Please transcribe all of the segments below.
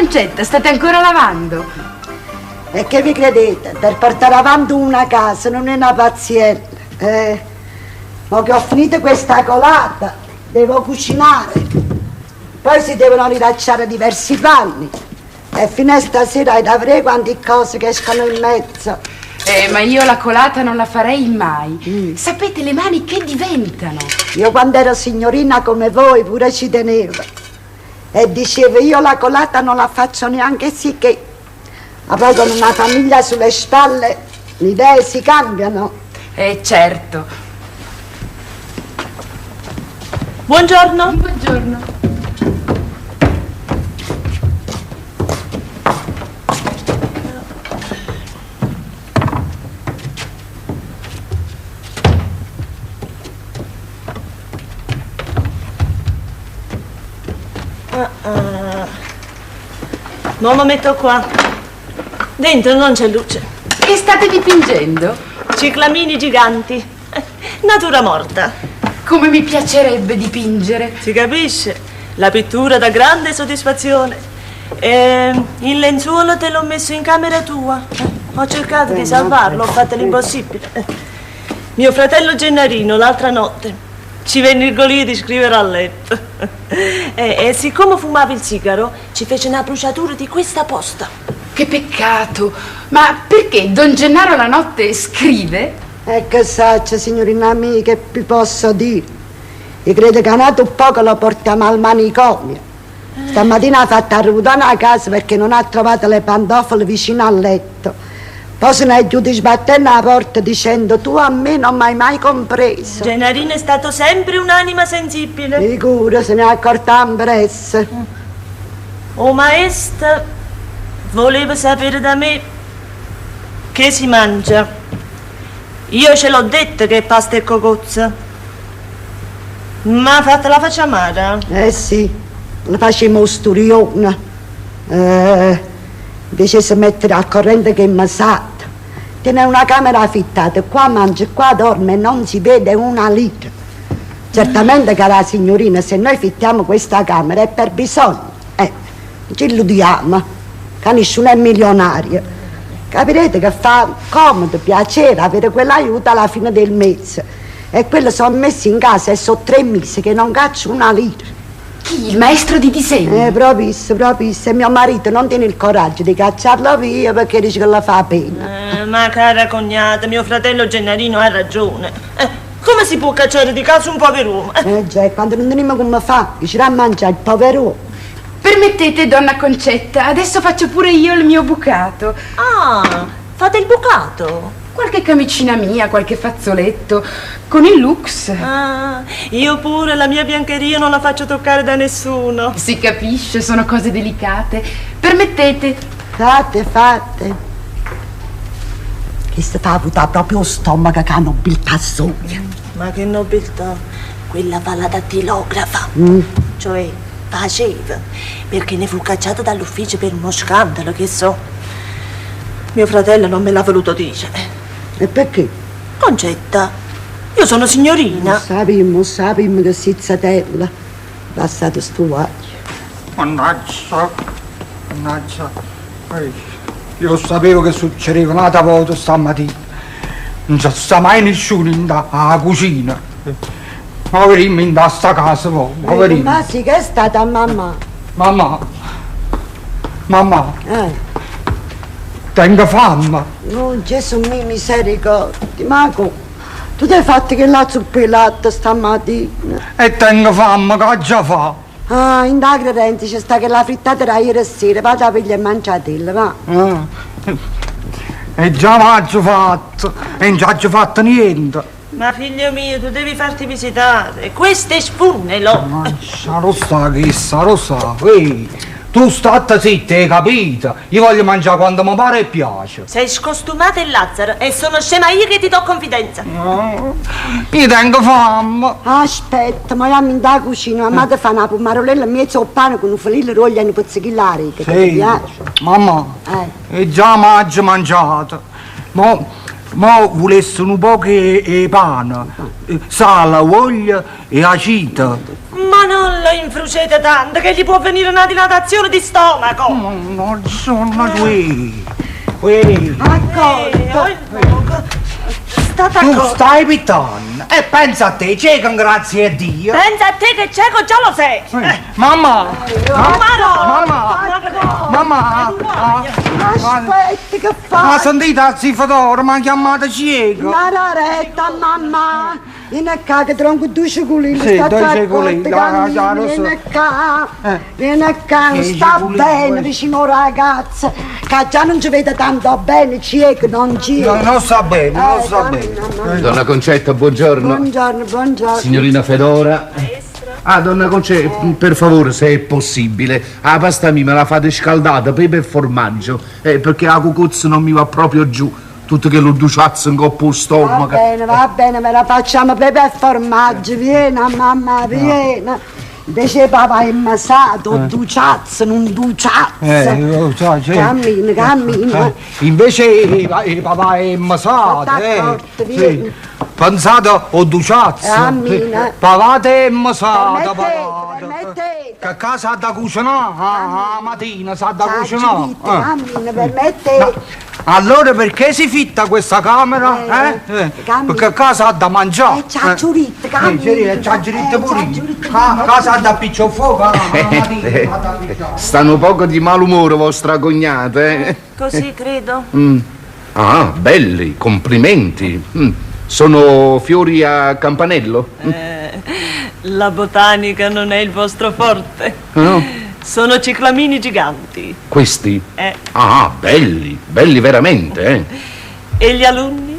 Concetta, state ancora lavando? E che vi credete? Per portare avanti una casa non è una pazziella. Ma che ho finito questa colata, devo cucinare. Poi si devono riracciare diversi panni. E fino a stasera avrei quante cose che escono in mezzo. Ma io la colata non la farei mai. Sapete le mani che diventano? Io quando ero signorina come voi pure ci tenevo. E dicevo io la colata non la faccio neanche sì che. Ma poi con una famiglia sulle spalle le idee si cambiano. Certo. Buongiorno. Buongiorno. Non lo metto qua. Dentro non c'è luce. Che state dipingendo? Ciclamini giganti. Natura morta. Come mi piacerebbe dipingere. Si capisce? La pittura dà grande soddisfazione. Il lenzuolo te l'ho messo in camera tua. Ho cercato di salvarlo, ho fatto l'impossibile. Mio fratello Gennarino l'altra notte ci venne il golio di scrivere a letto. E siccome fumava il sigaro, ci fece una bruciatura di questa posta. Che peccato. Ma perché Don Gennaro la notte scrive? Che saccia, signorina mia, che vi posso dire? Io credo che a nato poco lo portiamo al manicomio. Stamattina ha fatto arrotare a casa perché non ha trovato le pantofole vicino al letto. Poi se ne è giù sbattendo la porta dicendo tu a me non mi hai mai compreso. Gennarino è stato sempre un'anima sensibile. Sicuro, se ne è accorta impressa. Oh maestra, voleva sapere da me che si mangia. Io ce l'ho detto che è pasta e cocozza. Ma fatta la faccia amara. Sì, la facciamo sturiona. Invece si mettere al corrente che mi sa. Tiene una camera affittata, qua mangia, qua dorme e non si vede una lira. Certamente, cara signorina, se noi fittiamo questa camera è per bisogno. Ci illudiamo, che nessuno è milionario. Capirete che fa comodo, piacere avere quell'aiuto alla fine del mese. E quello sono messi in casa e sono 3 mesi che non caccio una lira. Chi? Il maestro di disegno? Proprio. E mio marito non tiene il coraggio di cacciarlo via perché dice che la fa pena. Ma cara cognata, mio fratello Gennarino ha ragione. Come si può cacciare di casa un pover'uomo? Già, quando non teniamo come fa, ci a mangiare il pover'uomo. Permettete, donna Concetta, adesso faccio pure io il mio bucato. Ah, fate il bucato? Qualche camicina mia, qualche fazzoletto, con il Lux. Ah, io pure la mia biancheria non la faccio toccare da nessuno. Si capisce, sono cose delicate. Permettete. Fate. Che si fa avuta proprio lo stomaco che ha nobiltà soglia. Ma che nobiltà? Quella fa la dattilografa. Cioè, faceva, perché ne fu cacciata dall'ufficio per uno scandalo, che so. Mio fratello non me l'ha voluto dire. E perché? Concetta, io sono signorina. Sappiamo che si zatella. Passato sto aglio. Mannaggia. Io sapevo che succedeva un'altra volta stamattina. Non c'è sta mai nessuno in la cucina. Poverino in sta casa, poverino. Ma sì, che è stata mamma? Mamma. Tengo fame. Oh, Gesù mio, misericordia. Mago, tu ti hai fatto che la zuppa di latte stamattina? E tengo fame, che già fa? In da Renzi c'è sta che la frittata era ieri sera, vado a pigliare e mangiatela, va? E già m'aggio fatto, e non ci ho fatto niente. Ma figlio mio, tu devi farti visitare. Questo è spugnelo. Lo sa, tu state zitta, hai capito? Io voglio mangiare quando mi pare e piace. Sei scostumato il Lazzaro e sono scema io che ti do confidenza. Io tengo fame. Aspetta, ma io in da cucina, mamma ti fa una pomarolella mezzo pane con un filino roglia e un pizzichillare, che ti piace? Mamma, è già m'aggio mangiato. Mo volessero un po' di pane, sale, olio e aceto. Ma Ma non lo infrucete tanto che gli può venire una dilatazione di stomaco. Non sono qui. Qui. State Tu accorto. stai pittando e pensa a te, cieco, grazie a Dio. Pensa a te che cieco già lo sei. Mamma! Mamma! Aspetti, che Ma fai? sentite, zio Fedoro, mi ha chiamato cieco. Mararetta, mamma! Vieni qua che tronco due ciculini, Sì, sta due tra ciculini, corte, lo cammini, so. vieni qua, non Che sta ciculini bene vuoi? vicino ragazza, che già non ci vede tanto bene, cieco, non ci Non sta bene, non sta bene. Donna Concetta, buongiorno. Buongiorno, buongiorno. Signorina Fedora. Ah, donna Concetta, per favore, se è possibile, la pasta mia me la fate scaldata, pepe e formaggio, perché la cucuzza non mi va proprio giù. Tutto che lo duciazzo in coppa al stomaco. Va bene, me la facciamo pepe e formaggio, vieni mamma, vieni. Invece papà è massato, duciazzo, non duciazzo. Lo so, sì. Cammina. Invece il papà è massato, State accorto, sì. vieni. Pensate o duciazzo. Cammina. Papà è massato, Permettete. Che casa ha da cucinare? Ah, mattina sa da Cammina, cucinare. permettete. Allora perché si fitta questa camera? Cammina. Perché casa ha da mangiare? C'ha giurita, cammina. C'ha giurita pure. giurita. Casa ha da piccio fuoco? mattina. Stanno poco di malumore vostra cognata, eh? Così credo. Ah, belli, complimenti. Sono fiori a campanello? La botanica non è il vostro forte. No? Sono ciclamini giganti. Questi? Eh. Ah, belli, belli veramente, eh? E gli alunni?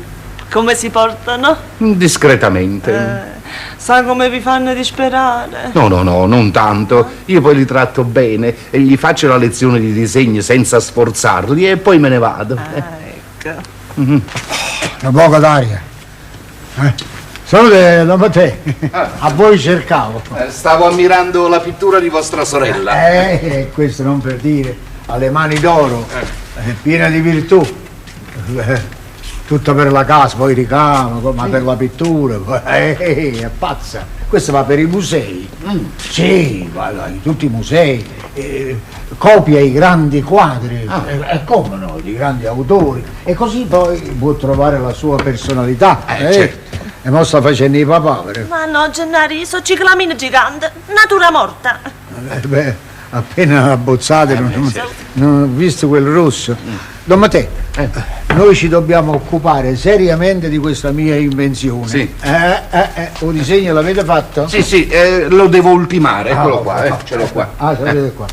Come si portano? Discretamente. Sa come vi fanno disperare? No, non tanto. Io poi li tratto bene e gli faccio la lezione di disegno senza sforzarli e poi me ne vado. Ecco. Una poca d'aria. Salute, don Matteo. A voi cercavo. Stavo ammirando la pittura di vostra sorella. Questo non per dire. Ha le mani d'oro, piena di virtù. Tutto per la casa, poi ricamo, ma per la pittura. È pazza. Questo va per i musei. Sì, va in tutti i musei. Copia i grandi quadri, come no, di grandi autori. E così poi può trovare la sua personalità. Certo. E mo sta facendo i papà, Ma no, Gennari, sono ciclamino gigante, natura morta. beh, appena abbozzate, non ho visto quel rosso. Don Matteo, noi ci dobbiamo occupare seriamente di questa mia invenzione. Sì. Un disegno l'avete fatto? Sì, lo devo ultimare, eccolo qua, ce l'ho qua. Ah, ce l'avete qua.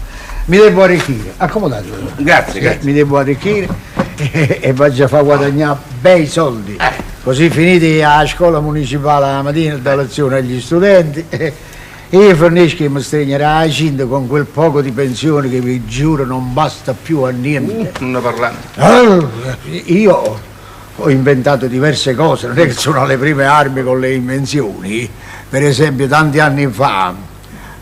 Mi devo arricchire, accomodatevi. Grazie. Mi devo arricchire e vado a far guadagnare bei soldi. Così finiti a scuola municipale la mattina da lezione agli studenti, io fornisco che mi stringerà la cinta con quel poco di pensione che vi giuro non basta più a niente. Non parlando. Io ho inventato diverse cose, non è che sono alle prime armi con le invenzioni. Per esempio, tanti anni fa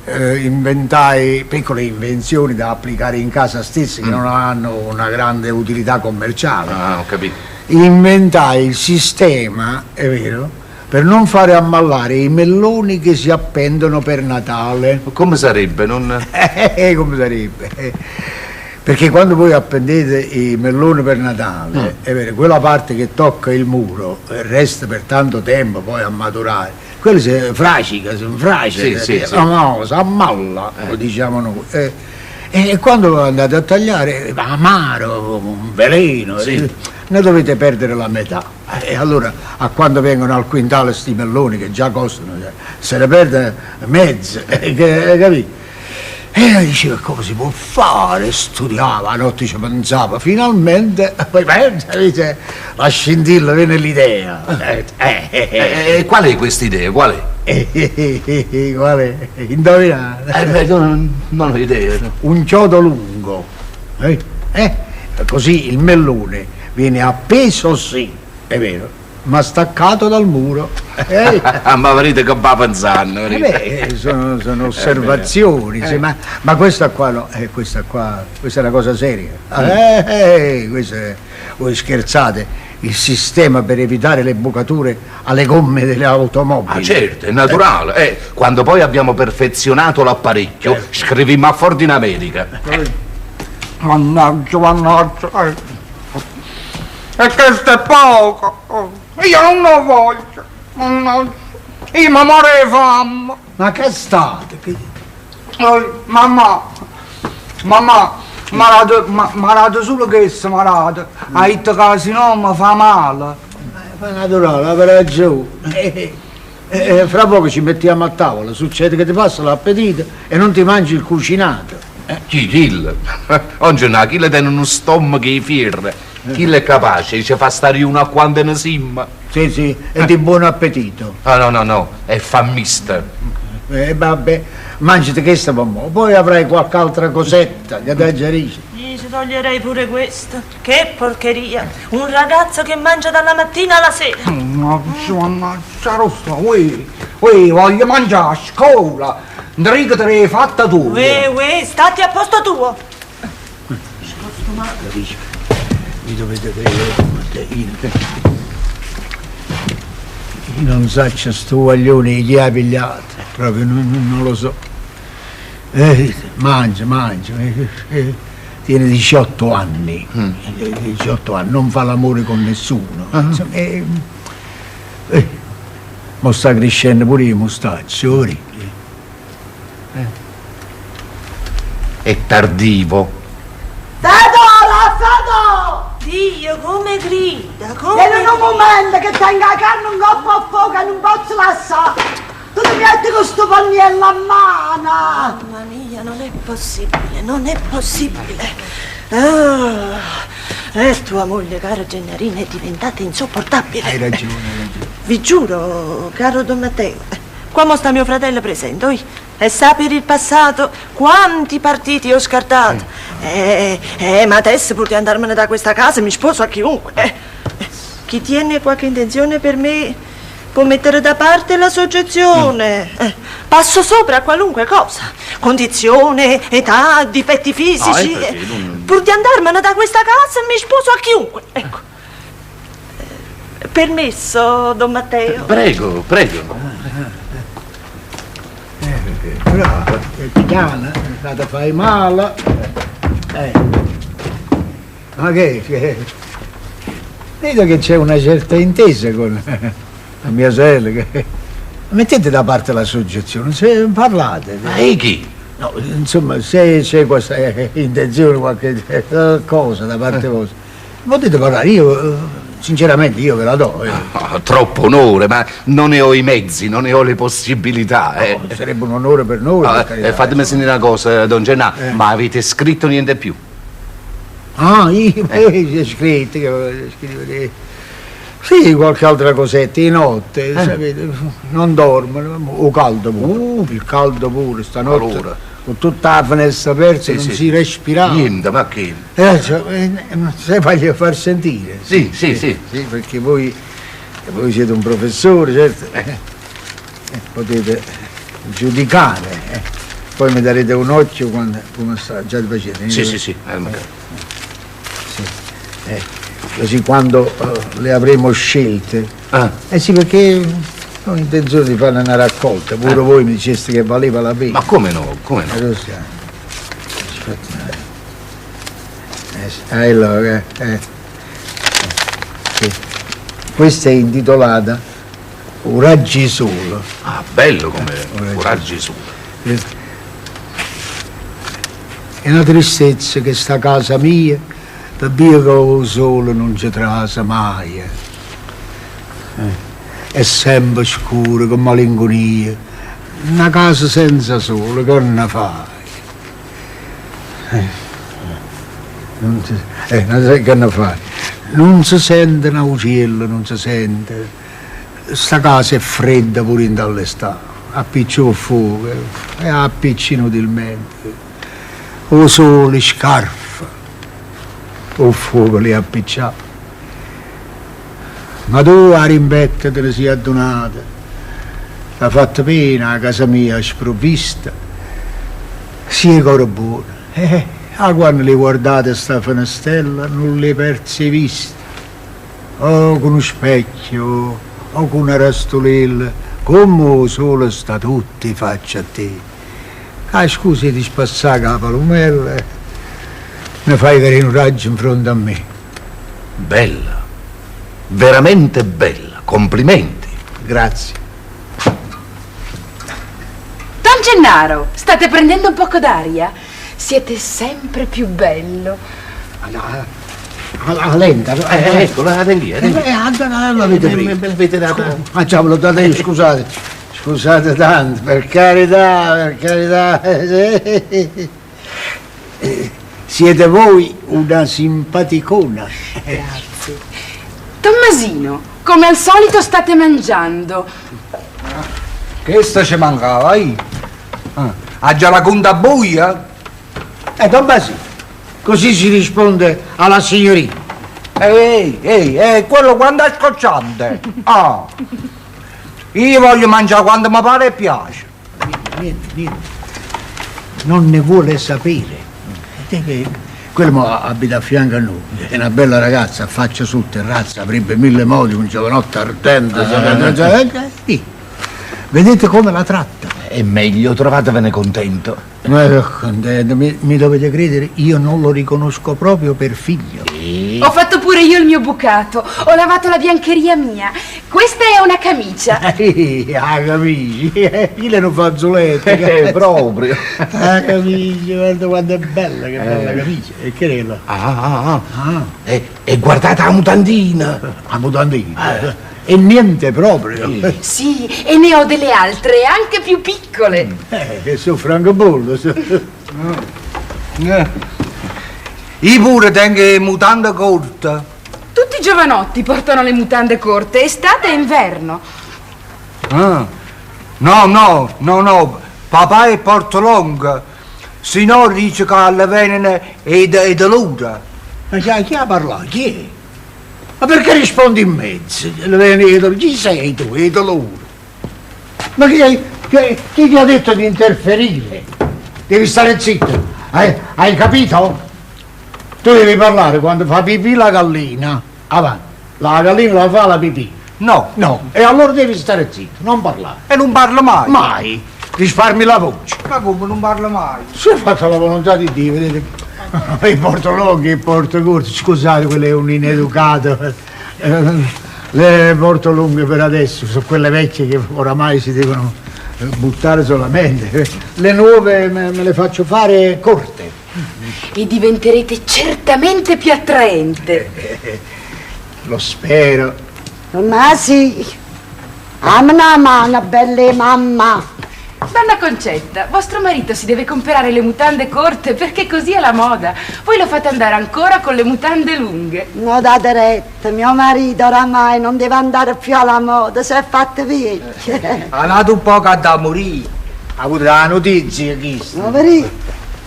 inventai piccole invenzioni da applicare in casa stessa che non hanno una grande utilità commerciale. Ah, ho capito. Inventai il sistema, è vero, per non fare ammallare i melloni che si appendono per Natale. Come sarebbe? Non... Come sarebbe? Perché quando voi appendete i melloni per Natale, è vero, quella parte che tocca il muro resta per tanto tempo poi a maturare. Quello si fracica, Sì. no, si ammalla, lo diciamo noi. E quando andate a tagliare, amaro, un veleno, ne dovete perdere la metà. E allora, a quando vengono al quintale sti melloni che già costano, se ne perde mezzo, capito? E io dicevo, come si può fare? Studiava, la notte ci pensava, finalmente, poi pensa, la scintilla viene l'idea. qual è questa idea? Qual è? Qual è? Indovinate? Non ho idea. Un chiodo lungo, così il mellone viene appeso, sì, è vero, ma staccato dal muro. Ma vedete che va pensando. Sono osservazioni, sì, ma questa qua no, questa è una cosa seria. Voi scherzate, il sistema per evitare le bucature alle gomme delle automobili. Ah, certo, è naturale. Quando poi abbiamo perfezionato l'apparecchio, scrivimmo a Ford in America. Mannaggia, mannaggia. E questo è poco. Io non ho voglia. Mannaggia. Io mi muore di fame. Ma che state? Mamma, mi ha dato solo questo, mi ha dato. Ha detto che se no mi fa male. Ma naturale, avrà ragione. Fra poco ci mettiamo a tavola, succede che ti passa l'appetito e non ti mangi il cucinato. Chi? Oggi no, chi le tiene uno stomaco di fiere? Chi è capace? Ci fa stare uno a quando ne simma. Sì, e di buon appetito. Ah, no, è fammista. Vabbè, mangiate questa per mo', poi avrai qualche altra cosetta, gli assaggerisci. Ci toglierei pure questo. Che porcheria! Un ragazzo che mangia dalla mattina alla sera. Mannaggia, rossa, voglio mangiare a scuola. Enrico te l'hai fatta tu. Stati a posto tuo. Vi dovete vedere, io non so se sto guaglione chi ha pigliato, proprio non lo so. Mangia. Tiene 18 anni. 18 anni, non fa l'amore con nessuno. Mo sta crescendo pure i mustacci, ora. È tardivo. Fado! Dio, come grida, Vieni un momento che tenga la carne un coppo a fuoco e non posso lasciare. Tu ti metti con sto pannello a mano. Mamma mia, non è possibile. Tua moglie, cara Gennarina, è diventata insopportabile. Hai ragione. Vi giuro, caro Don Matteo, qua mo sta mio fratello presente, oi? E sa per il passato quanti partiti ho scartato. Ma adesso pur di andarmene da questa casa mi sposo a chiunque. Chi tiene qualche intenzione per me può mettere da parte la soggezione. Passo sopra a qualunque cosa. Condizione, età, difetti fisici. Pur di andarmene da questa casa mi sposo a chiunque. Ecco. Permesso, Don Matteo? Prego. Brava, piano, la fai male. Ma che? Vedo che c'è una certa intesa con la mia sorella. Mettete da parte la soggezione, se parlate. Ma chi? No, insomma, se c'è questa intenzione, qualche cosa da parte vostra, potete parlare. Io, sinceramente, io ve la do. Troppo onore, ma non ne ho i mezzi, non ne ho le possibilità. Sarebbe un onore per noi. Fatemi sentire una cosa, Don Gennà, ma avete scritto niente più? Io scritto che scrivere. Sì, qualche altra cosetta, di notte, sapete, non dormo, o caldo pure, il caldo pure, stanotte, allora. Con tutta la finestra aperta non si respirava. Niente, ma che? Se voglio far sentire. Sì, perché voi siete un professore, certo, potete giudicare, poi mi darete un occhio quando come sta già facendo. Sì. Così quando le avremo scelte. Sì, perché ho intenzione di fare una raccolta, pure voi mi diceste che valeva la pena. Ma come no? Allora, sì. Questa è intitolata Uraggi solo. Bello come Uraggi solo. È una tristezza che sta casa mia, da via che solo non ci trasa mai. È sempre scuro, con malinconia. Una casa senza sole, che ne fai? Che ne fai? Non si sente un uccello, non si sente. Sta casa è fredda pure in dall'estate. Appiccio il fuoco e appicci inutilmente. O sole scarfa. O fuoco li appicciava. Ma tu a rimbetta te ne sei addonata, l'ha fatta pena a casa mia sprovvista, sia ancora buona. Quando le guardate sta finestrella non le persi vista. o con uno specchio, o con una rastolella, come solo sta tutti faccia a te. Ah, scusi di spassare la palumella, mi fai vedere un raggio in fronte a me. Bella, veramente bella, complimenti. Grazie. Don Gennaro, state prendendo un poco d'aria? Siete sempre più bello. La lenta, Ecco, la lì. l'avete presa. Me l'avete data. Facciamolo da te, scusate tanto, per carità. Siete voi una simpaticona. Grazie. Tommasino, come al solito state mangiando. Questa ci mancava, ha già la conta buia? Tommasino, così si risponde alla signorina. Ehi, quello quando è scocciante. Io voglio mangiare quando mi pare e piace. Niente. Non ne vuole sapere. Quello abita a fianco a noi, è una bella ragazza, faccia sul terrazzo, avrebbe 1000 modi, un giovanotto ardente. Vedete come la tratta? È meglio, trovatevene contento. Contento, mi dovete credere, io non lo riconosco proprio per figlio. Ho fatto pure io il mio bucato, ho lavato la biancheria mia. Questa è una camicia. La camicia, chi le non fazzoletti? Proprio. La camicia, guarda quanto è bella, che bella camicia. E che è là? E guardate la mutandina. La mutandina. E niente proprio. Sì, e ne ho delle altre, anche più piccole. Che sono francobollo. Io pure tengo mutande corte. Tutti i giovanotti portano le mutande corte, estate e inverno. No, papà è portolonga. Se no dice che alle venene è dolore. Ma chi ha parlato? Chi è? Ma perché rispondi in mezzo? Chi sei tu? È dolore. Ma chi ti ha detto di interferire? Devi stare zitto. Hai capito? Tu devi parlare quando fa pipì la gallina. Avanti. La gallina la fa la pipì. No. E allora devi stare zitto, non parlare. E non parlo mai. Mai. Risparmi la voce. Ma come non parlo mai? Se ho fatto la volontà di Dio, vedete? I portolonghi e portacorti, scusate, quello è un ineducato. Le portolunghe per adesso sono quelle vecchie che oramai si devono buttare solamente. Le nuove me le faccio fare corte. E diventerete certamente più attraente. Lo spero. Tommasi, dammi una mano, bella mamma. Donna Concetta, vostro marito si deve comprare le mutande corte perché così è la moda. Voi lo fate andare ancora con le mutande lunghe. No, date retta, mio marito oramai non deve andare più alla moda, si è fatto vecchio. Ha dato un po' che da morire. Ha avuto la notizia, chi? No, vedi?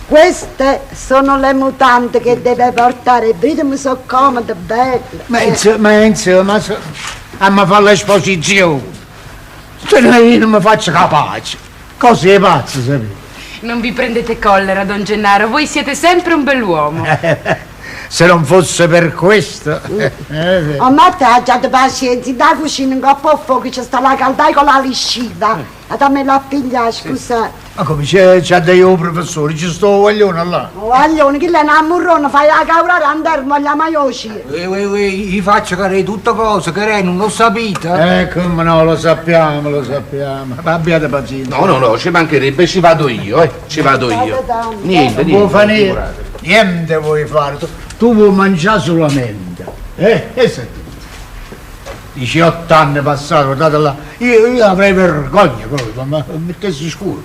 Queste sono le mutande che deve portare, vedimi sono comode, belle. Ma insomma, a me fa l'esposizione. Se no io non mi faccio capace. Così è pazzo, sapete? Non vi prendete collera, don Gennaro, voi siete sempre un bell'uomo. Se non fosse per questo. Oh, ma te abbiate pazienza, da cucina un po' fuoco, c'è sta la caldaia con la lisciva. E da me la figlia, scusate. Ma come c'è dei professori, ci sto guaglione là. Guaglione, chi è una murrona, fai la caurare andare, voglia maioci. Io faccio che tutte cose che non lo sapete. Come no, lo sappiamo. Ma abbiate pazienza. No, ci mancherebbe, ci vado io, ci vado io. Niente. Vuoi fare niente vuoi fare. Tu vuoi mangiare solamente. Senti. 18 anni passati, guardate là. Io avrei vergogna proprio, ma mettessi scuro.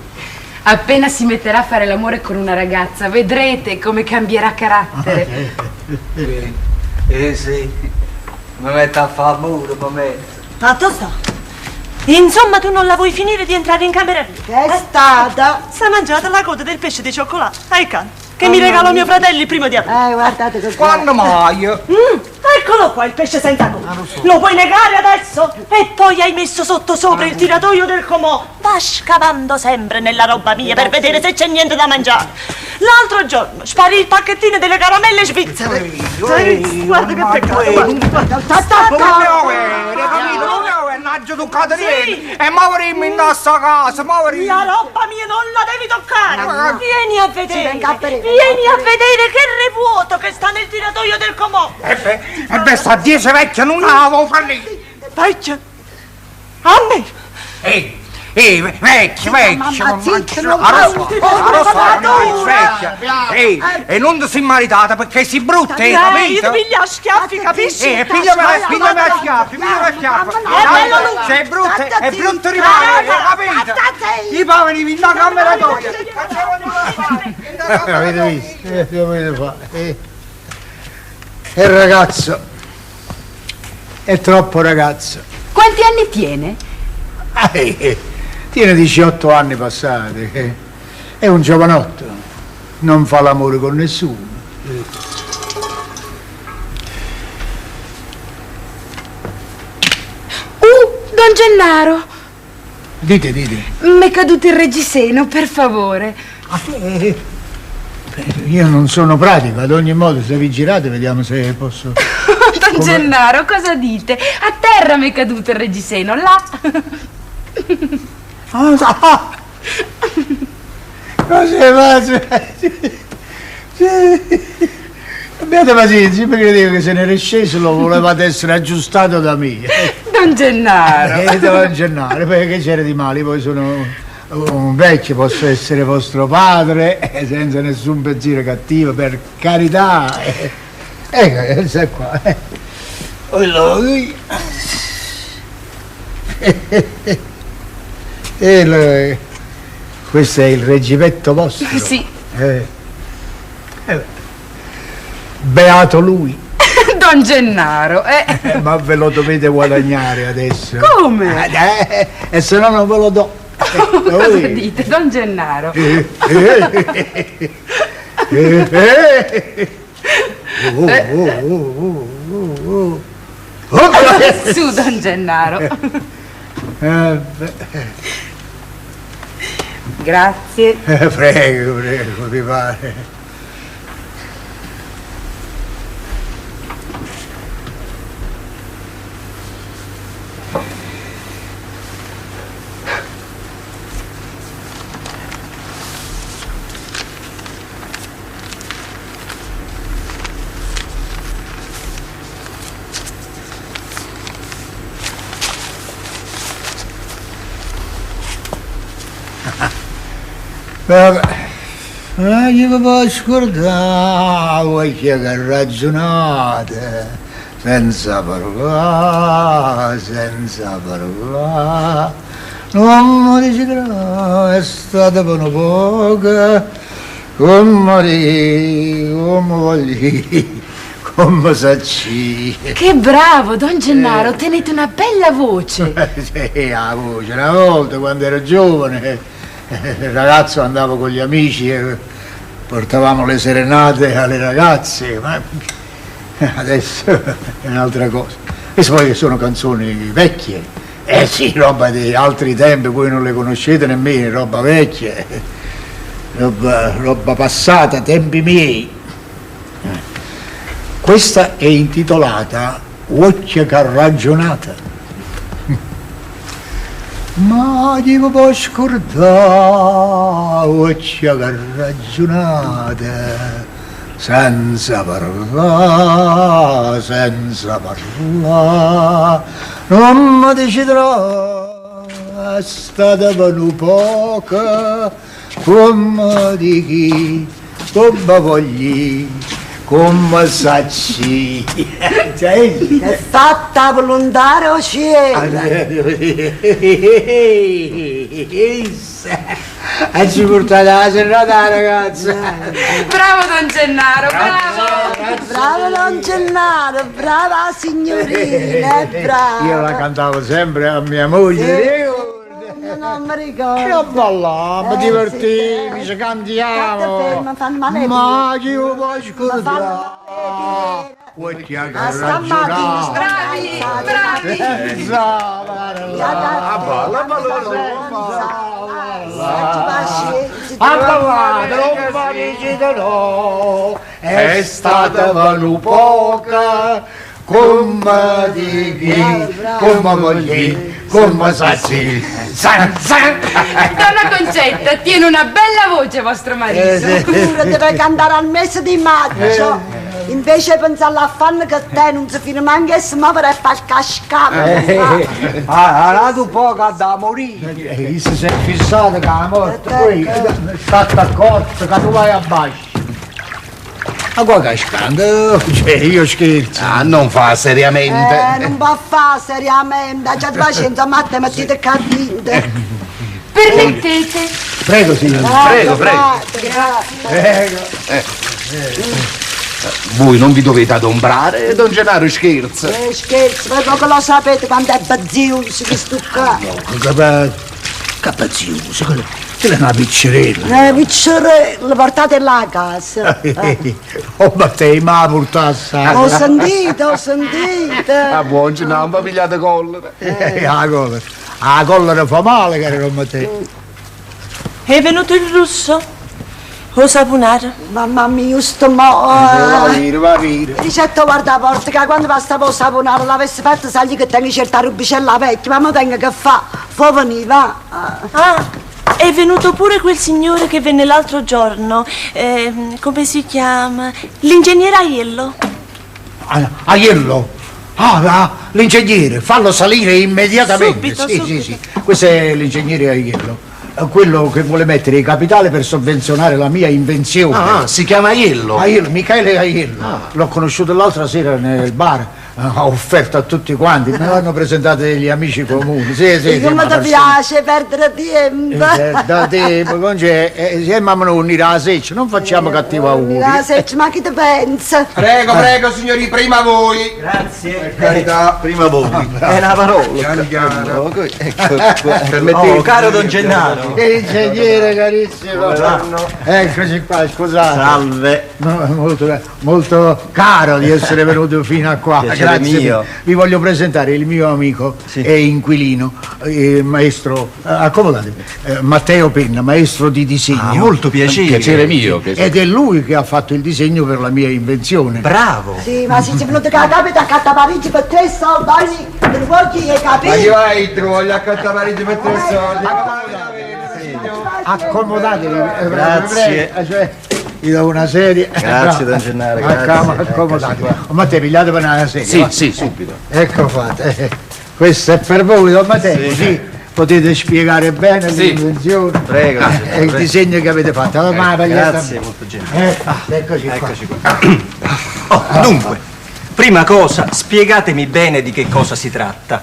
Appena si metterà a fare l'amore con una ragazza, vedrete come cambierà carattere. Sì, mi metto a fare amore, mi metto. Fatto sto. Insomma, tu non la vuoi finire di entrare in camera mia? Che è stata? Sta mangiata la coda del pesce di cioccolato. Hai canto. Che mi regalò mio fratello il 1° di aprile. Guardate che Quando mai? Eccolo qua il pesce senza coda. Lo puoi negare adesso? E poi hai messo sopra il tiratoio del comò. Va scavando sempre nella roba mia per vedere se c'è niente da mangiare. L'altro giorno sparì il pacchettino delle caramelle svizzere. Guarda che peccato. Tu Caterina, e ma vorremmo in sta casa, ma vorremmo. La roba mia non la devi toccare. Vieni a vedere. Vieni Vieni a vedere che revuoto che sta nel tiratoio del comodo. E beh, sta 10 vecchia non la avevo fallita. Vecchia? A me? Vecchia. Mamma, zitto, non Vecchia. E non ti sei maritata perché si brutta, Io capito? ti piglia a schiaffi, capisci? Pigliami a schiaffi. Sei brutta, è brutto rimane, capito? I poveri in una camera tua. Avete visto? Che volete fare? Il ragazzo è troppo ragazzo. Quanti anni tiene? Tiene 18 anni passati. È un giovanotto. Non fa l'amore con nessuno. Don Gennaro, Dite. m'è caduto il reggiseno, per favore. Io non sono pratico, ad ogni modo se vi girate vediamo se posso. Don Gennaro, cosa dite? A terra m'è caduto il reggiseno, là. Cosa abbiate pazienza, mi credevo che se ne era sceso lo volevate essere aggiustato da me. Don Gennaro. Don Gennaro, perché c'era di male? Poi sono un vecchio, posso essere vostro padre, senza nessun pensiero cattivo, per carità. Ecco, sta qua. Questo è il reggimento vostro? Sì. Beato lui. Don Gennaro, Ma ve lo dovete guadagnare adesso. Come? E se no non ve lo do. Cosa dite, Don Gennaro? Su, Don Gennaro. Grazie. Prego, mi pare. Ma io vi posso scordare, voi che ragionate, senza parlare. Non mi dice è stata per un poco, come voglio, come sacci. Che bravo, Don Gennaro, tenete una bella voce. Sì, la voce, una volta quando ero giovane. Il ragazzo andava con gli amici e portavamo le serenate alle ragazze, ma adesso è un'altra cosa. E poi sono canzoni vecchie, sì, roba di altri tempi, voi non le conoscete nemmeno, roba vecchia, roba passata, tempi miei. Questa è intitolata Voccia carragionata. Ma ti può scordare, voccia carragionata, senza parlare, non mi deciderò, è stata per un poco, come di chi, come vogli, come sacci. È fatta volontario cielo. Ci portate la serata, ragazza. Bravo, Don Gennaro, bravo. Bravo Don Gennaro, brava signorina, brava. Io la cantavo sempre a mia moglie. Non mi ricordo. Che ballavamo, divertirmi, ci cantiamo. Ma chi lo può scordare? Voccia carragionata. Bravi. Balla, a ballare, non faticite no, è stata vanu poca, come di chi, come moglie, come sassi, Donna Concetta, tiene una bella voce vostro marito. Sicuro deve cantare al mese di maggio. Invece pensa all'affanno che te non si firma anche a muovere e fa il cascato. allora tu poco da morire, si sei fissato che la morte, poi state accorto che tu vai a bacio. Ma qua cascando, cioè io scherzo. Ah, non fa seriamente. Non va a fare seriamente, c'è pazienza, Matte, mettete cadente. Permettete? Prego signora. Prego. Voi non vi dovete adombrare, Don Gennaro scherza. Scherzo, vedo che lo sapete quando è bazzioso questo qua. Capazzioso, quella è una piccerella. Piccerelle, portate là a casa. Oh, ma te ma portassa. Ho sentito. Ah, buon Gennaro, non vi pigliate collera. La collera fa male, caro Roma te. È venuto il russo? O sapunare? Mamma mia, sto mo. Va via. Ricetto guarda la porta, che quando bastava saponare l'avessi fatto, sai che tengo certa rubicella vecchia, ma tengo che fa? Fa venire, va. Ah, è venuto pure quel signore che venne l'altro giorno. Come si chiama? L'ingegnere Aiello. Aiello? L'ingegnere, fallo salire immediatamente. Subito. Sì. Questo è l'ingegnere Aiello. Quello che vuole mettere i capitali per sovvenzionare la mia invenzione. Ah, si chiama Aiello. Aiello, Michele Aiello. L'ho conosciuto l'altra sera nel bar. Ha offerto a tutti quanti, me l'hanno presentato degli amici comuni. Sì, come ti piace perdere tempo? Da tempo, non c'è. Siamo a unire la seccia, non facciamo cattivo auguri. La seccia, ma chi ti pensa? Prego, signori, prima voi. Grazie. Per carità. Prima voi. È una parola. Piano. Ecco qua. Oh, caro Don Gennaro. Ingegnere carissimo. Eccoci qua, scusate. Salve. Molto caro di essere venuto fino a qua. Piacere Grazie. mio. Vi voglio presentare il mio amico e inquilino, maestro, accomodatevi, Matteo Penna, maestro di disegno. Molto piacere. Piacere mio. Ed è lui che ha fatto il disegno per la mia invenzione. Bravo. Sì, ma se sei venuto che la capita a Parigi per 3 soldi, per voi chi hai Ma chi capito? vai, ti voglio accattare Parigi per 3 soldi. Accomodatevi. Grazie. Cioè, vi do una serie. Grazie, Don Gennaro, grazie. Accomodatevi. Ma te pigliatevi una serie. Sì, subito. Ecco fate. Questo è per voi, Don Matteo. Sì. Potete spiegare bene l'invenzione. Prego. E il disegno che avete fatto. Grazie, molto gentile. Eccoci qua. Dunque, prima cosa, spiegatemi bene di che cosa si tratta.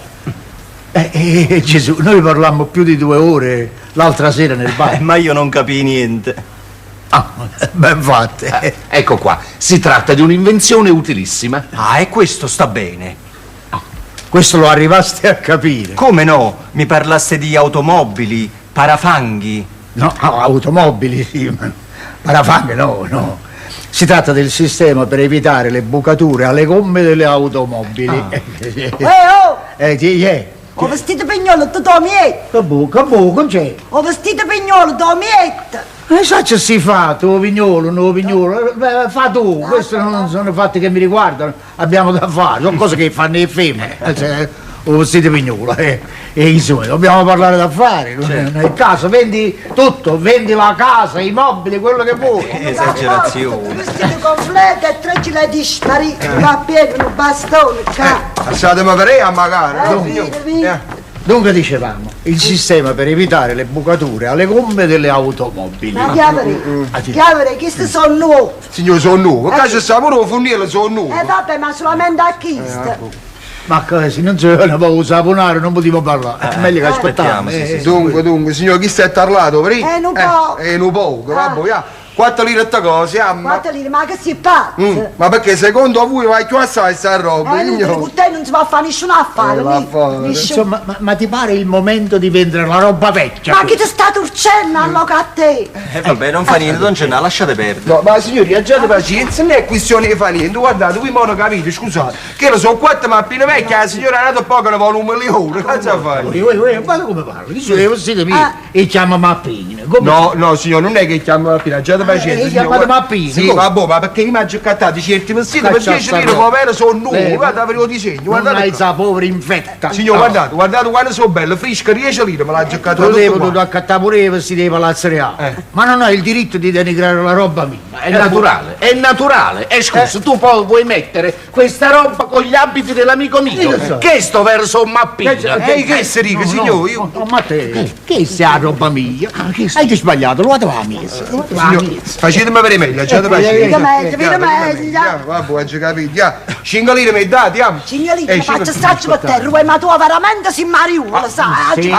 Gesù, noi parlammo più di 2 ore l'altra sera nel bar. Ma io non capii niente. Ben fatte. Ecco qua, si tratta di un'invenzione utilissima. Ah, e questo sta bene. Questo lo arrivaste a capire. Come no? Mi parlaste di automobili, parafanghi. No, automobili, sì, ma parafanghe no. Si tratta del sistema per evitare le bucature alle gomme delle automobili. Chi è? Ho vestito pignolo, tu mietto. Che bu, con c'è? Ho vestito pignolo, tu mietto. Sa che si fa, tu vignolo. Beh, fa tu, questi non sono fatti che mi riguardano, abbiamo da fare, sono cose che fanno le femmine. Ho vestito pignolo, e insomma, dobbiamo parlare d'affari, non è il caso, vendi tutto, vendi la casa, i mobili, quello che vuoi. Esagerazione. Vestito completo e 3 gilet di spariti, va pieno, un bastone, Lasciatemi per a magari. Dunque dicevamo, il sistema per evitare le bucature alle gomme delle automobili. Ma chiavere, questi sono nuovi. Signore, sono nuovo. Perché siamo nuovi, fornire sono nuovo. Vabbè, ma solamente a chiste. Ma se non si può saponare non potevo parlare, meglio che aspettare. Dunque, signore, chi si è parlato prima? Non può. Non può, vabbè, 4 lire a cose, amma. 4 lire, ma che si pazzo? Ma perché secondo voi vai più assai sta roba? Inutile, con te non si va a fare nessun affare. Insomma, ma ti pare il momento di vendere la roba vecchia? Ma chi ti sta turcendo alloca a te? Vabbè, non fa niente, non ce n'ha, lasciate perdere. No, ma signori, abbiate pazienza, non è questione di fare niente. Guardate, voi non capite, scusate. Che lo sono 4 mappine vecchie, la signora ha dato poco, ne vuole 1 milione. Cosa fai? Guarda come parli, dicevo, siete mia, e chiama mappine. No, signore, non è che chiamo mappina, abbiate pazienza. Chiamate mappine? Sì, vabbè, ma perché io mi ho giocato certi vestiti per 10 lire, come vero sono nuovi, guarda, ve lo disegno, Non guardate. hai sapore infetta. Signor, guardate quando sono bello, fresco, 10 lire, me l'ha giocato Lo tutto devo qua. tutto accattare pure i vestiti dei palazzi reali. Ma non hai il diritto di denigrare la roba mia. È naturale, è naturale. E scusa, tu poi vuoi mettere questa roba con gli abiti dell'amico mio? Che sto verso un mappino? Che si riga, signore? No, ma te, che sia la roba mia? Hai sbagliato, lo vado a messa. Facetemi avere meglio, abbiate pazienza. Vedo meglio. Vabbè, hai capito, 5 lire mi date, Signorina, faccio straccio per terra, ma tu veramente si mariuola, sai?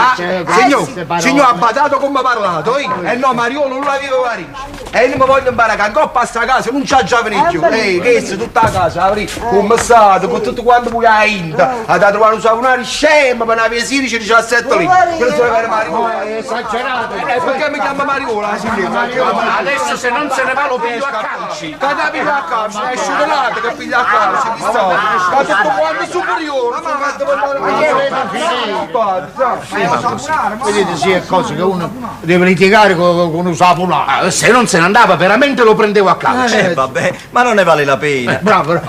Signor, ha badato come ha parlato, eh no, Mariolo non l'avevo marito. E non mi voglio imparare che ancora a sta casa non c'ha già venuto. Che è tutta la casa, avrì commissato con tutto quanto poi a Inda. Ha dato una saponare scema per una via 16-17 lì. Questo è per Mariola. È esagerato. Perché mi chiama Mariola, signora? Adesso se non se ne va lo piglio a calci. Cada piglio a calci, è scivolata che piglia a calci, mi sta. Ma tutto quanto superiore, ma quanto Vedete, sì, è cosa che uno deve litigare con un saponare. Se non se ne andava veramente lo prendevo a calci. Vabbè, ma non ne vale la pena. Bravo,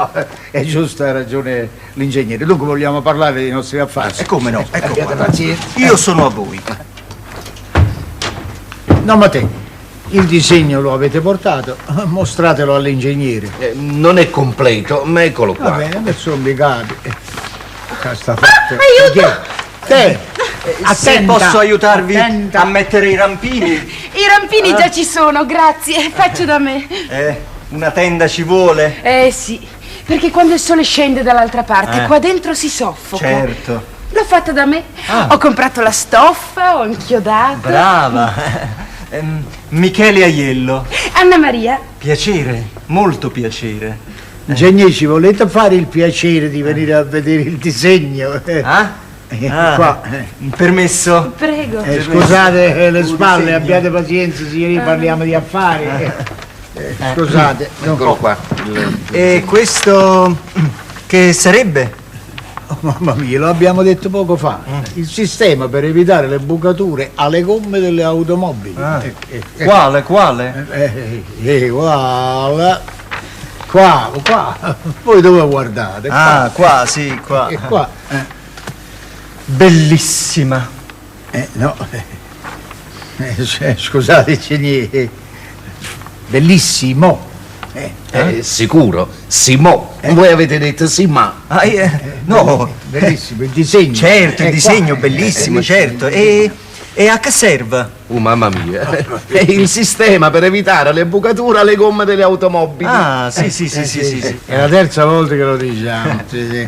è giusta, ha ragione l'ingegnere. Dunque vogliamo parlare dei nostri affari. E come no? Ecco Abbiate qua. pazienza. Io sono a voi. No, ma te, il disegno lo avete portato, mostratelo all'ingegnere. Non è completo, ma eccolo qua. Va bene, adesso non mi capi. Sta fatta. Aiuto! Te! Se Attenta, posso aiutarvi attenta. a mettere i rampini? I rampini già ci sono, grazie. Faccio da me. Una tenda ci vuole? Sì, perché quando il sole scende dall'altra parte, qua dentro si soffoca. Certo. L'ho fatta da me. Ho comprato la stoffa, ho inchiodato. Brava. Michele Aiello. Anna Maria. Piacere, molto piacere. Ingegnere, ci volete fare il piacere di venire a vedere il disegno? Qua. Permesso? Prego. Scusate le spalle, abbiate pazienza, signori, parliamo di affari. Scusate. Eccolo qua. E questo che sarebbe? Oh, mamma mia, lo abbiamo detto poco fa. Il sistema per evitare le bucature alle gomme delle automobili. Quale? Guarda. Qua. Voi dove guardate? Qua, sì, qua. E qua. Bellissima. No. Scusate, ingegnere. Bellissimo. Sicuro, Simo. Voi avete detto sì, ma. No. Bellissimo, il disegno. Certo, il disegno bellissimo, certo. E a che serve? Mamma mia. È il sistema per evitare le bucature alle gomme delle automobili. Sì. È la terza volta che lo diciamo. Sì.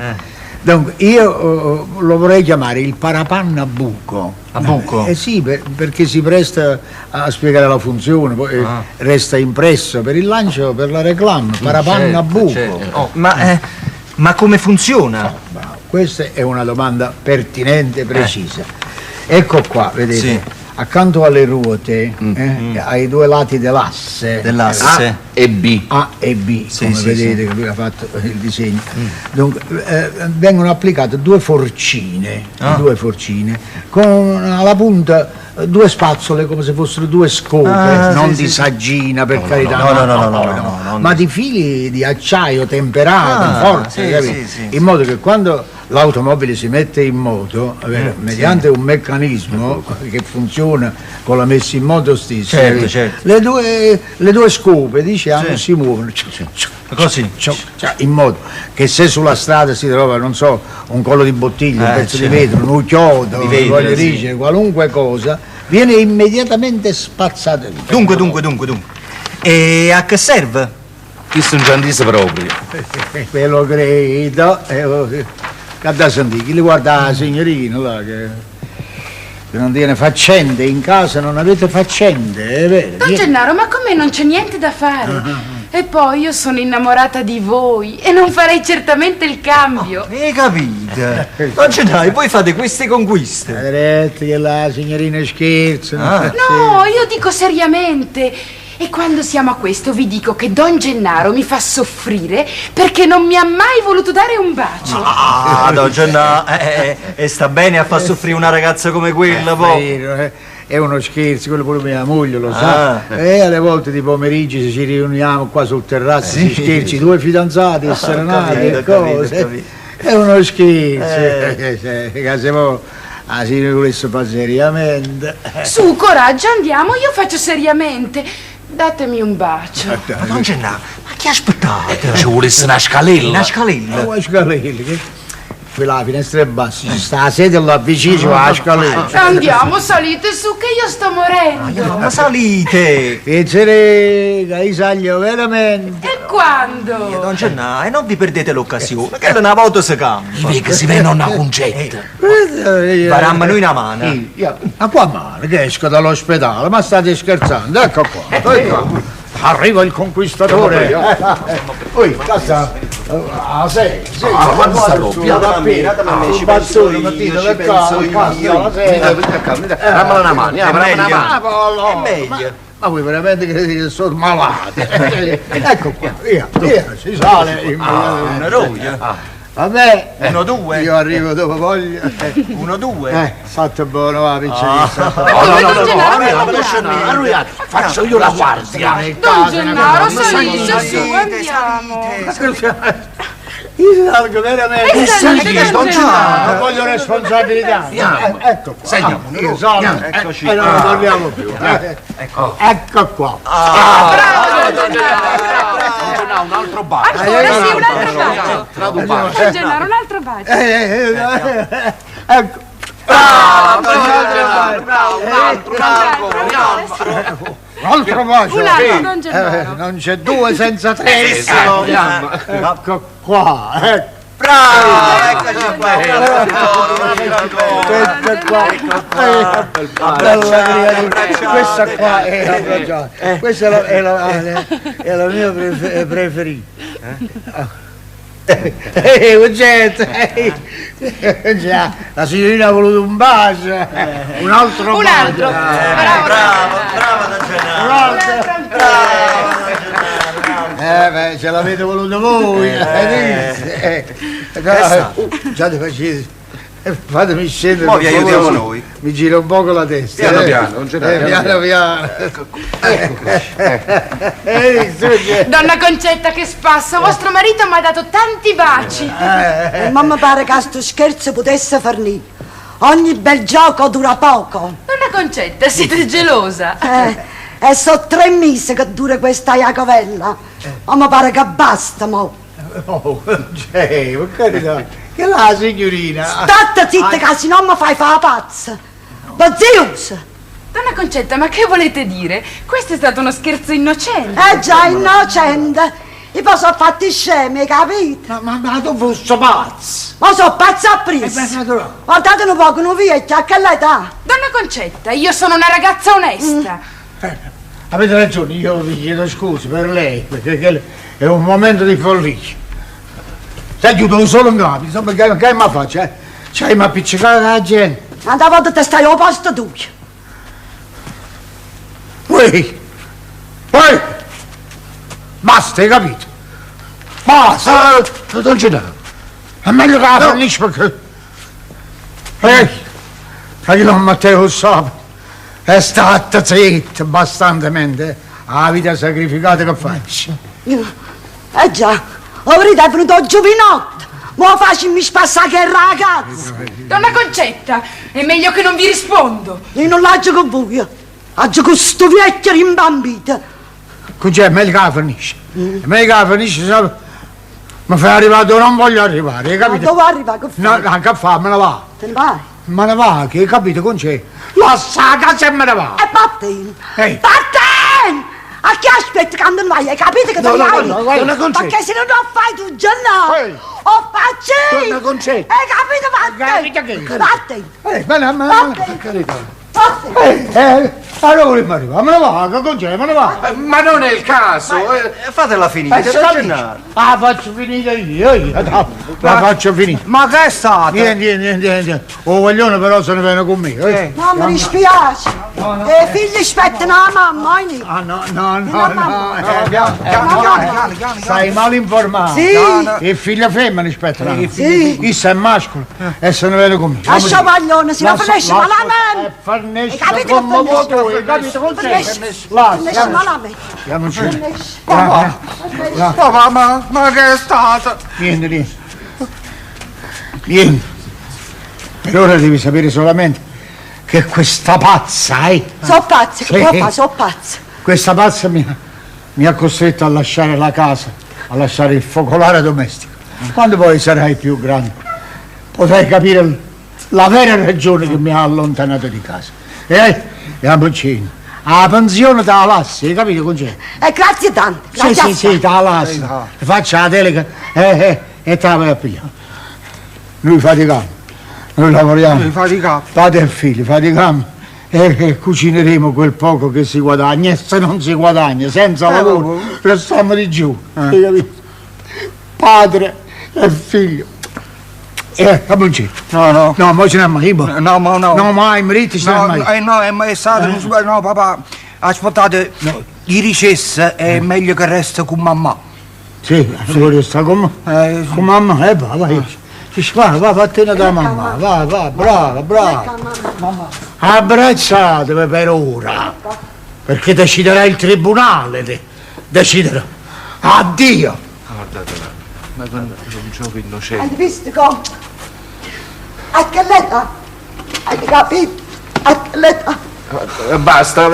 Dunque, io lo vorrei chiamare il parapanna a buco. A buco? Sì, perché si presta a spiegare la funzione, poi resta impresso per il lancio, per la reclama. Parapanna a buco. Certo. Ma come funziona? Questa è una domanda pertinente e precisa. Ecco qua, vedete. Sì. Accanto alle ruote, ai due lati dell'asse. Dell'asse. E B. A e B, Sì, come sì, vedete che lui ha fatto il disegno. Dunque, vengono applicate due forcine, con alla punta due spazzole come se fossero due scope, non di saggina per carità, no, ma di fili di acciaio temperati, forti, capito? In modo che quando l'automobile si mette in moto, mediante un meccanismo che funziona con la messa in moto stessa, certo. le due scope, diciamo, si muovono Così. in modo che se sulla strada si trova, non so, un collo di bottiglia, un pezzo di vetro, un chiodo, voglio dire, qualunque cosa, viene immediatamente spazzato via. Dunque. E a che serve? Chi sono giandisse proprio? Ve lo credo. Cadda sentì, chi li guarda la signorina là che. che non tiene faccende, in casa non avete faccende, è vero? Don Gennaro, ma con me non c'è niente da fare. E poi io sono innamorata di voi e non farei certamente il cambio. Hai capito? Don Gennaro, voi fate queste conquiste. Vedete che la signorina scherza. No, io dico seriamente. E quando siamo a questo vi dico che Don Gennaro mi fa soffrire perché non mi ha mai voluto dare un bacio. Ah, Don Gennaro, e sta bene a far soffrire una ragazza come quella, poi. È uno scherzo, quello pure mia moglie lo sa. E alle volte di pomeriggio ci riuniamo qua sul terrazzo, si scherzi, due fidanzati, serenate e cose. È uno scherzo. Se poi si volesse fare seriamente. Su, coraggio, andiamo, io faccio seriamente. Datemi un bacio. Ma Don Gennaro, ma che aspettate? Ci volesse una scalella. Una scalella? Una scalella, quella la finestra è bassa, ci sta la sede là vicino alla scaletta. Andiamo, salite su che io sto morendo. Ma salite! Pizzerega, Isaglio, veramente. E quando? Don Gennaro, e non vi perdete l'occasione, che una volta si cambia. Che si vede una concetta. Farammo noi una mano. Ma qua male, che esco dall'ospedale, ma state scherzando? Ecco qua. Arriva il conquistatore. Poi, casa. Ah, sei. Quando sta roba? Un bazzone, mattino, da Dammela una mano, È meglio. Ma voi veramente credete che sono malati? Ecco qua, via, si sale Una roglia. Vabbè, 1, 2. io arrivo dopo voglia. 1, 2. Fatto buono, va, piccerista. Arruiate, faccio io la guardia. Don Gennaro, salite su, andiamo. Io salgo veramente. Salite, Don Gennaro. Non voglio responsabilità. Ecco qua. Sentiamo. Io salgo. Eccoci. E non ne parliamo più. Ecco qua. Don Gennaro. Un altro bacio. Ancora sì, un altro bacio. Don Gennaro, un altro bacio. Ecco. Bravo, un altro. Un altro bacio. Un altro, Don Gennaro. Non c'è due senza tre. Ecco qua. Ecco. Bravo! Eccoci qua! Questa qua è questa è la mia preferita. Già, la signorina ha voluto un bacio, un altro Un bacio. altro. Bravo, Don Gennaro! Beh, ce l'avete voluto voi. Già ti facete. Fatemi scendere. Mo' vi aiutiamo noi. Mi gira un po' con la testa. Piano piano, non ce n'è. Piano piano. Donna Concetta, che spasso, vostro marito mi ha dato tanti baci. Ma mi pare che sto scherzo potesse farnì. Ogni bel gioco dura poco. Donna Concetta, siete gelosa. E so 3 mesi che dura questa Iacovella. Ma mi pare che basta, mo. Oh, per carità. Che la signorina? State zitta che se non mi fai fa la pazza. Ma Zeus! Donna Concetta, ma che volete dire? Questo è stato uno scherzo innocente. Già, innocente. E poi sono fatti scemi, capito? Ma tu fossi pazzo! Ma sono pazza a prisa. Guardate un po' che non vecchia, a che l'età? Donna Concetta, io sono una ragazza onesta. Avete ragione, io vi chiedo scusi per lei, perché è un momento di follia. Se aiuto solo in capo, insomma, che mi faccio, C'hai ma appiccicata la gente. Una volta te stai al posto tuo. Poi, basta, hai capito? Basta! Non ce n'è. È meglio che la fornisci perché... Io non Matteo lo so. È stata zitta bastantemente. La vita sacrificata che faccio. Già. Avrete è venuto giovinotto, ma facimi spassare che ragazzo. Donna Concetta, è meglio che non vi rispondo. Io non l'aggio con voi, aggio con sto vecchio rimbambito. Cos'è? È meglio che la finisce. È meglio che la finisce, se mi fai arrivare dove non voglio arrivare, hai capito? Ma dove arriva? Che fai? No, che fa? Me ne va. Te ne vai? Me ne va, che hai capito? Con c'è? Lascia la casa e me ne va. E vattene! Ehi. Vattene! A chi aspetti quando non vai? Hai capito che No, tu vai? no, guarda, Perché se non lo fai tu già no! Ehi. O fai Vaccini! Donna Concetta! Hai capito, vattene! Allora volevo arrivare, me ne va, Concetta, me ne va. Ma non è il caso! Fatela finire, Don Gennaro. La faccio finire io, la faccio finire. Ma che è stato? Niente. O Guaglione però se ne viene con me. No, mi dispiace. I figli aspettano la mamma, ogni. Sei mal informato. Sì. E figlia femmina aspettano. Sì. Issa è maschio e se ne viene con me. Lascia Guaglione, si la finisce malamente. Farnesce Capito come voi, capito con te? Finisce Lascia. malamente. Ma che è stato? Niente. Per ora devi sapere solamente che questa pazza, Sono pazzi, Sì. papà, sono pazzi. questa pazza mi ha costretto a lasciare la casa, a lasciare il focolare domestico. Quando poi sarai più grande, potrai capire la vera ragione che mi ha allontanato di casa. E Amboncino, la pensione te la lassi, hai capito, Concetto? Grazie tante. Grazie Sì, te la lassi. Faccia la delega e te la vai a pigliare. Noi fatichiamo, noi lavoriamo. Padre e figli, fatichiamo e cucineremo quel poco che si guadagna. E se non si guadagna, senza lavoro, restiamo di giù. Hai capito? Padre e figlio. Amboncino. No, ma ce n'è mai. no. No, mai, marito, ce n'è mai. È stato, no, papà, aspettate, gli dicesse è meglio che resta con mamma. Sì, se vuole stare con mamma, vai. Va, vattene da mamma, va, brava. Abbracciatevi per ora, perché deciderà il tribunale, deciderà. Addio. Guardatela, ma non gioco innocente. Hai visto come? A che l'età? Hai capito? A che l'età? Basta,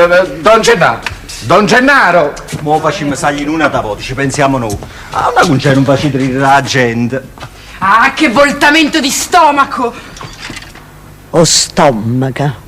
Don Gennaro! Mo facciamo sagli in una da volta, ci pensiamo noi. Ah, ma non c'è, non facete ridere la gente. Ah, che voltamento di stomaco! O stomaca.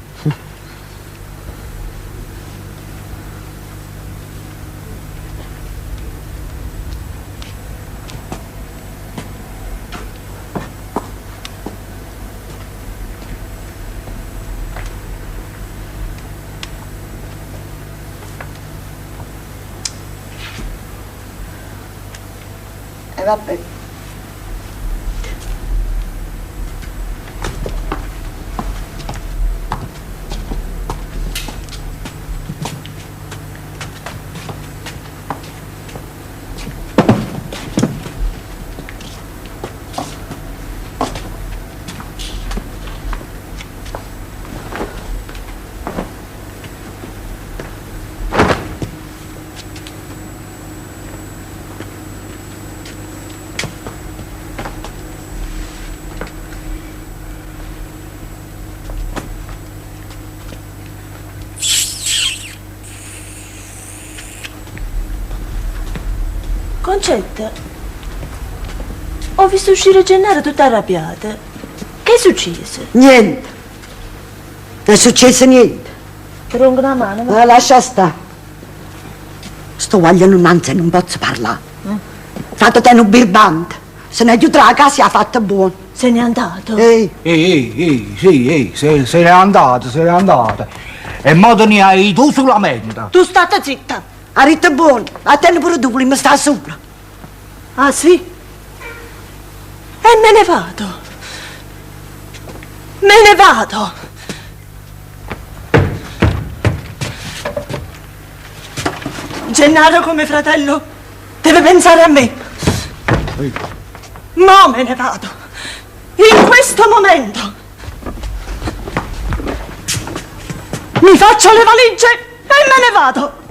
Vabbè. Concetta, ho visto uscire Gennaro tutta arrabbiata. Che è successo? Niente. Non è successo niente. Ti rongo una mano, ma... Lascia stare. Sto guagliando innanzi e non posso parlare. Fatto te un birbante. Se ne aiuterà la casa ha fatto buono. Se n'è andato? Sì, se n'è andata. E modo ne hai tu sulla mente. Tu state zitta. Ha detto buono. A te pure tu, mi sta sopra. Ah, sì? E me ne vado. Gennaro come fratello deve pensare a me. Mo me ne vado. In questo momento. Mi faccio le valigie e me ne vado.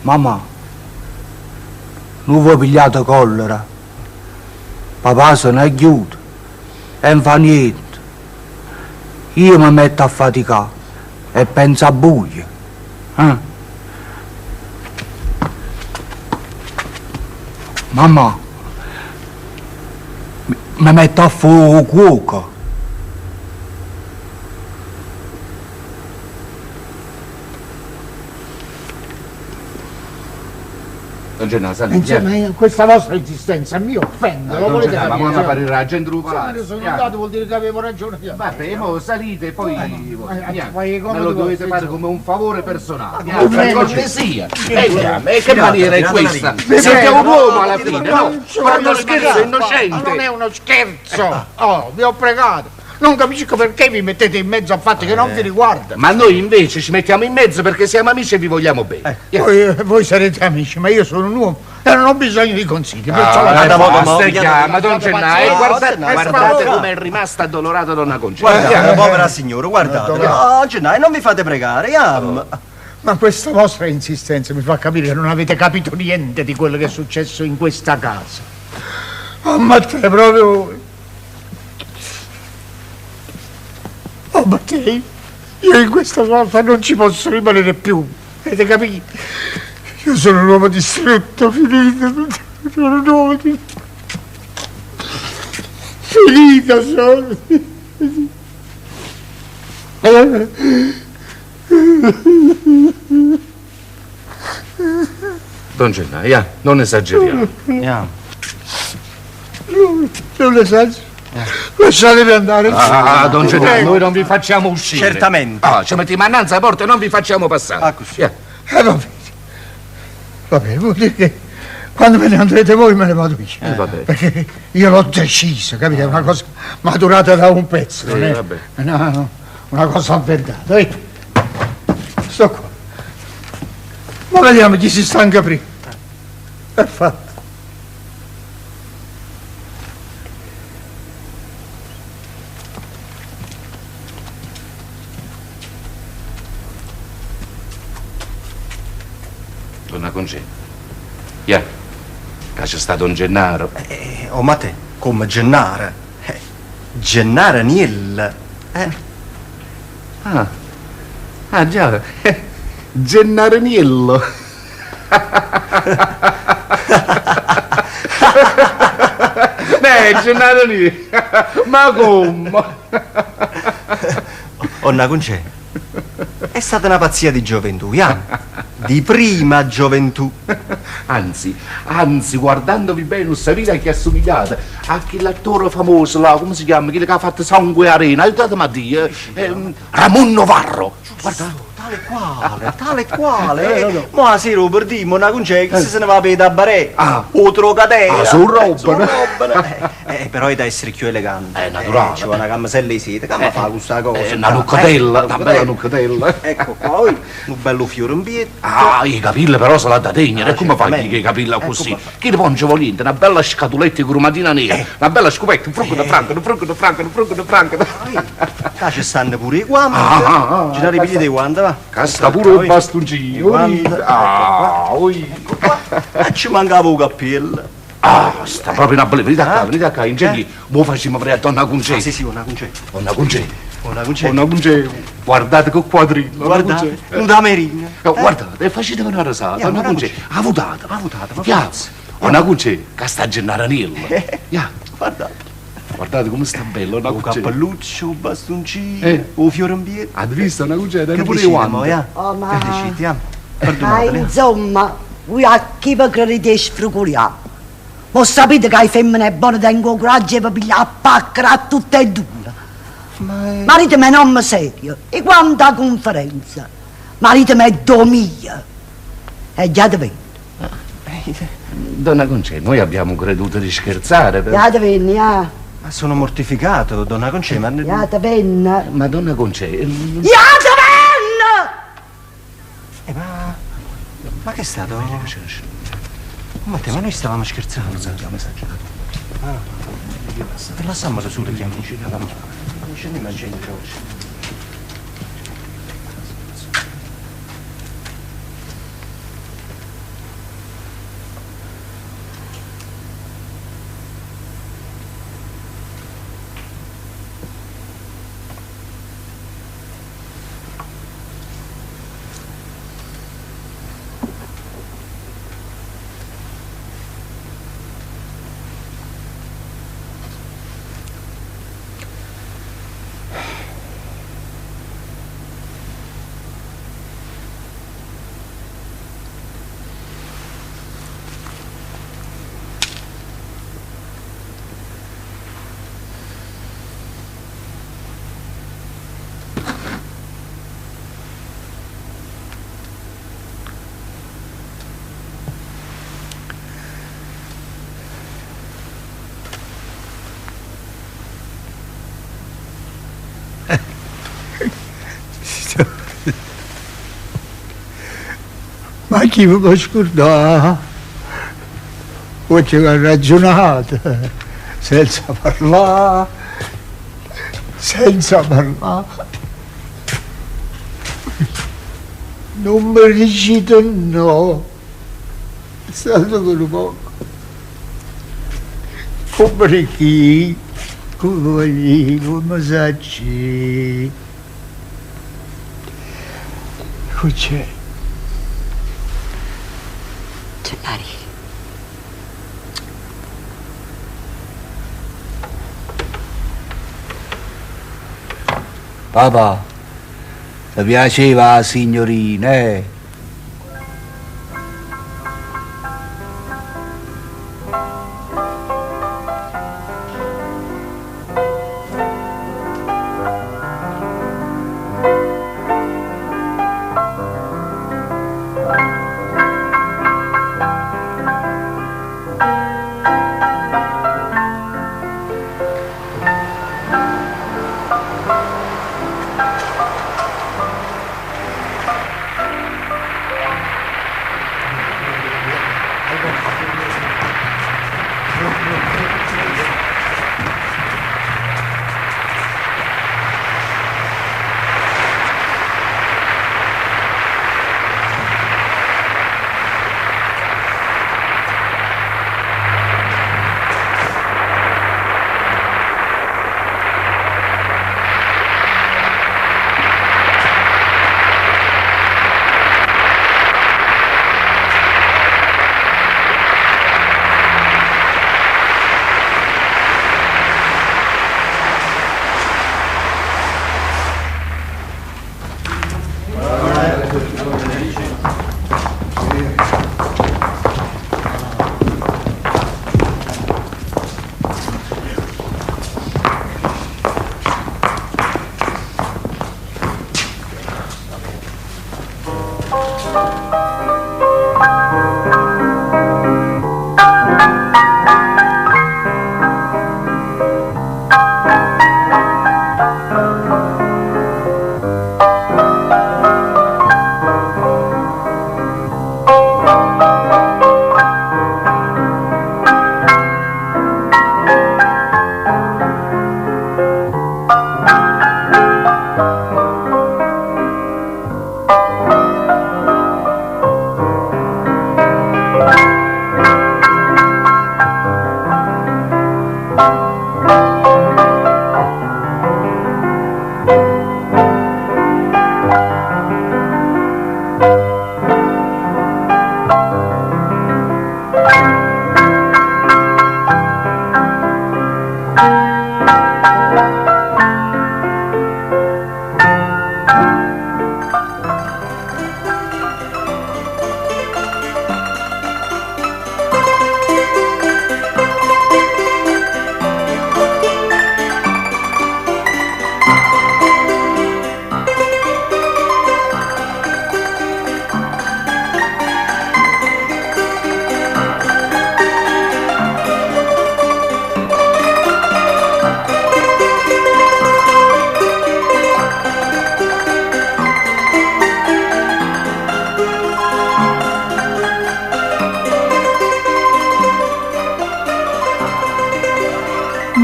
Mamma, non vuoi pigliare collera? Papà se ne è chiuso e non fa niente. Io mi metto a faticare e pensa a buio. Mamma, mi metto a fuoco cuoco. Don Gennaro, salite. Insomma, questa vostra insistenza mi offende, lo volete ma capire? quando apparirà la gente del Se me palazzo? ne sono andato vuol dire che avevo ragione. Vabbè, mo salite, poi poi come me lo devo dovete fare? fare come un favore personale. come cortesia. E che maniera è questa? Siete un uomo alla fine, no? Quando scherzo è innocente. Non è uno scherzo! Oh, vi ho pregato! Non capisco perché vi mettete in mezzo a fatti che non vi riguardano. Ma noi invece ci mettiamo in mezzo perché siamo amici e vi vogliamo bene. Voi sarete amici, ma io sono un uomo e non ho bisogno di consigli. Perciò Ma Don Gennaro, guardate come è rimasta addolorata donna Concetta. Guardiamo, povera signora, guardate. No, Gennaro, non vi fate pregare, Ma questa vostra insistenza mi fa capire che non avete capito niente di quello che è successo in questa casa. Ammazzate proprio voi. Oh, Mattei, io in questa sorta non ci posso rimanere più, avete capito? Io sono un uomo distrutto, finito, sono un uomo finito sono. Don Gennaro, non esageriamo. Non esagero. Lasciatemi andare. Don Gennaro, noi non vi facciamo uscire. Certamente. Ci mettiamo innanzi alla porta e non vi facciamo passare. Così. Va bene, vuol dire che quando me ne andrete voi me ne vado io. Va bene. Perché io l'ho deciso, capite? È una cosa maturata da un pezzo, non è vabbè. una cosa avventata. Sto qua. Ma vediamo chi si stanca prima. È fatto. Donna Concetta, che c'è stato Don Gennaro. Ma te, come Gennaro? Gennaro Niel. Già, Gennaroniello. Gennaroniello. Ma come? Donna Concetta, è stata una pazzia di gioventù, di prima gioventù. Anzi, guardandovi bene, non sapete che assomigliate a quell'attore famoso là, come si chiama? Quello che ha fatto Sangue Arena, aiutatemi a dire, Ramon Novarro. Guarda. Tale quale. Ma sì, per dire, Donna Concetta, se ne va a vedere a Barè, o Trocadero. Su roba. Però è da essere più elegante. Naturale. C'è una camisella di seta, come fa questa cosa? Una nuccatella, una bella nuccatella. Ecco qua, un bello fiore in pietto. I capelli però sono da tegnere, e come fai che i capelli così? Chi ne ponge volente, una bella scatoletta di cromatina nera, una bella scopetta, un frutto di franco. Qua ci stanno pure i guanti. Ci dà i pigli dei guanti, va? Casta pure un bastoncino. E ci mancava un cappello. Sta proprio una bella. Venite qua, ingegni. Mo facciamo vedere a Donna Concetta. Sì, Donna Concetta. Donna Concetta. Donna Concetta. Guardate che quadrillo. Guardate, un damerino. Guardate, facete una risata. Donna Concetta. Ha votato. Piazza. Donna Concetta, che sta Gennaroniello. Guardate come sta bello, Donna Un Concetta. cappelluccio, un bastoncino, un fiore in pietto. Ha visto Donna Concetta? Che Pure i decidi, guanti. Oh, ma... Che decidi, Ma Perdonatele. insomma, voi a chi vi credete sfruculiamo? Voi sapete che le femmine buone tengono coraggio e vi pigliano a pacchera a tutte e due. Maritemi è un uomo serio, e quando a conferenza, maritemi è domia. E già te vedo. Donna Concetta, noi abbiamo creduto di scherzare. Già te venni, Ma sono mortificato, Donna Concetta. Già te venni. Ma Donna Concetta... Già te venni! Ma che è stato? Ma noi stavamo scherzando. Abbiamo esagerato. Lasciamolo su, chiamo. Scendiamo a gente. chi mi può scordare? Oggi ho ragionato, senza parlare, senza parlare. Non mi recito no, è stato per un poco. Come chi, come voglio, come sacci. Che c'è? Gennari. Papà, ti piaceva la signorina, eh?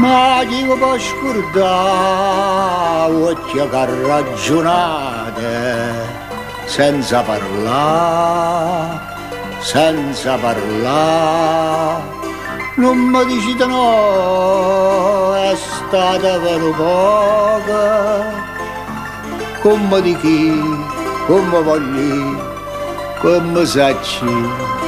Ma io può scordare, occhio che ragionate, senza parlare, senza parlare. Non mi dicite no, è stata per poco. Come di chi, come voglio, come sacci.